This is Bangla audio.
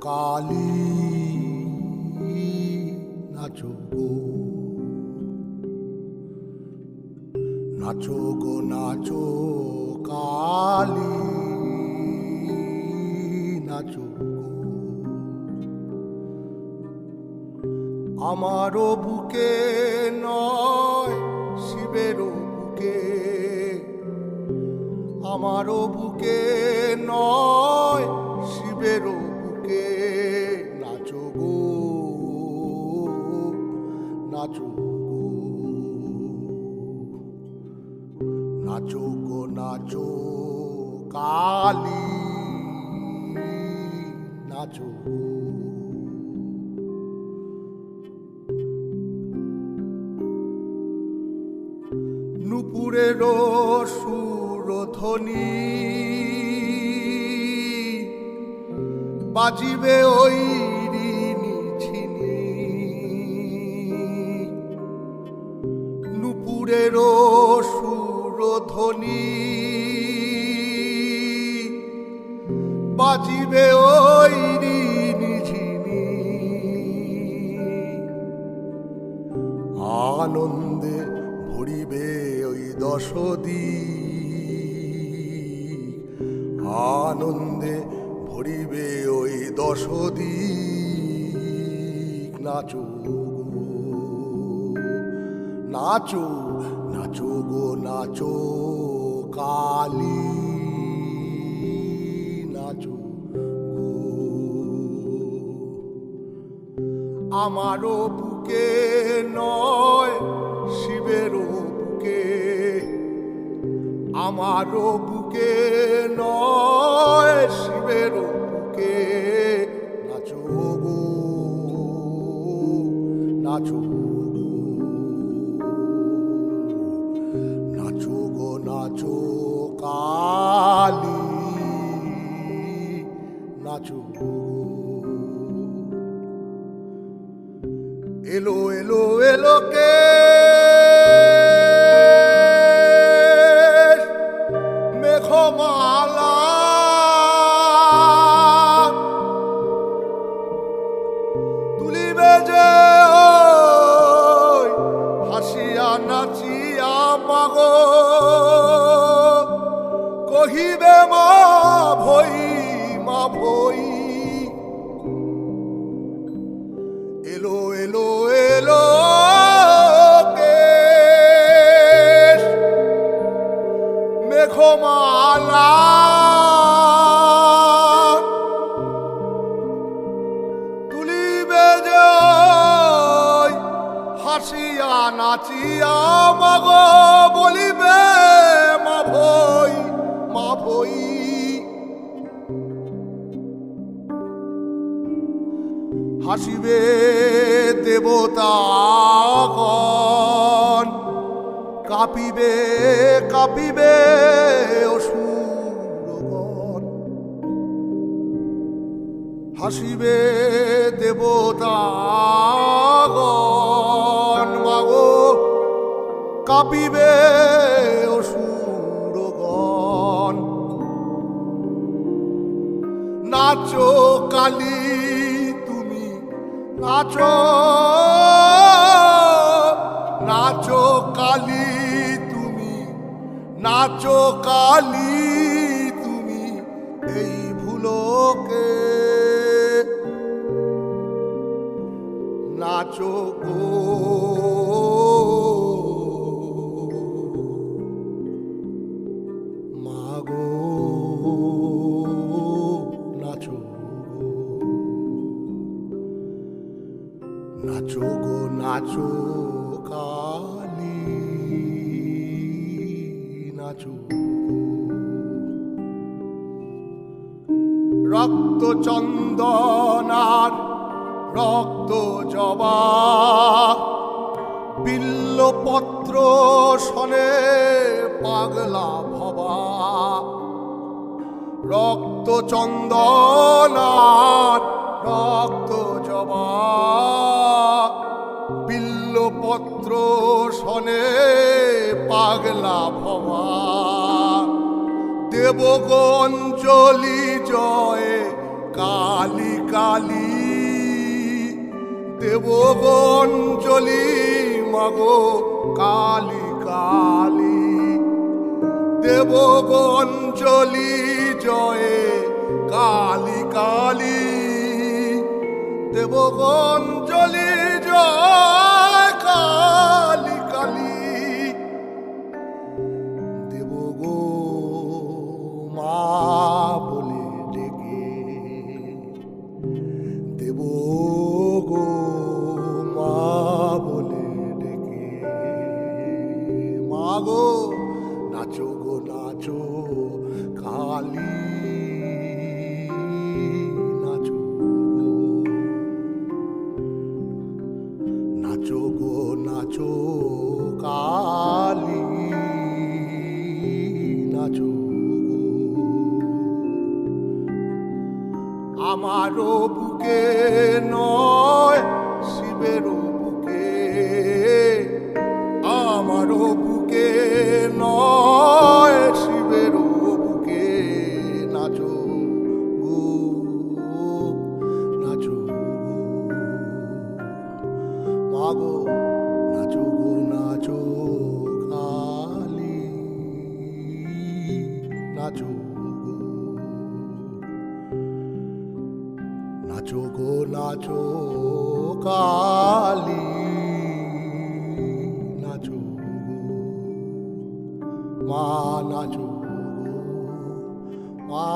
কালী নাচো গো, নাচো গো নাচো কালী নাচো গো। আমারও বুকে নয় শিবেরও বুকে, আমারও বুকে নয় শিবেরও বুকে, নাচো গো নাচো গো, নাচো গো নাচো কালী নাচো গো। নুপুরের সুরধ্বনি বাজিবে ওই ঋণী ঝিনি, নুপুরের সুরধ্বনি বাজিবে ওই ঋণী ঝিনি, আনন্দে ভরিবে ওই দশদিক, আনন্দে ভরিবে ওই দশদিক, নাচো গো নাচো, নাচো গো নাচো কালী নাচো গো। আমারও বুকে নয় শিবেরও বুকে, আমারও বুকে নয় শিবেরও বুকে, নাচো গো নাচো গো, নাচো গো নাচো কালী নাচো গো। এলো এলো এলো কে মেঘমালা, তুলিবে যে হাসিয়া নাচিয়া মাগো, কহিবে মা ভই মা ভই। এলো এলো এলো কে মেঘমালা, তুলিবে যে হাসিয়া নাচিয়া মাগো, বলিবে মা ভই মা ভই। হাসিবে দেবতাগণ, কাঁপিবে কাঁপিবে অসুরগণ, হাসিবে দেবতাগণ মাগো, কাঁপিবে অসুরগণ। নাচো কালী তুমি নাচো, নাচো কালী তুমি নাচো কালী তুমি এই ভুলোকে, নাচো গো মাগো নাচো, নাচো গো নাচো কালী নাচো। রক্ত চন্দনার রক্ত জবা, বিল্লপত্র শনে পাগলা ভবা, রক্ত চন্দনার রক্ত জবা, বিল্লপত্র শনে পাগলা ভবা। দেবগঞ্জলি জয়ে কালী কালী দেব গো অঞ্জলি মাগো কালী কালী দেব গো অঞ্জলি জয়ে কালী কালী দেব গো অঞ্জলি জয় কালী কালী দেব গো মা বলে ডেকে দেব গো মা বলে ডেকে মা গো নাচো গো নাচো কালী নাচো নাচো গো নাচো কালী নাচো আমারও বুকে নয় শিবেরও বুকে আমারও বুকে নয় শিবেরও বুকে নাচো গো নাচো মাগো নাচো গো নাচো কালী নাচো নাচো গো নাচো কালী নাচো মা নাচো মা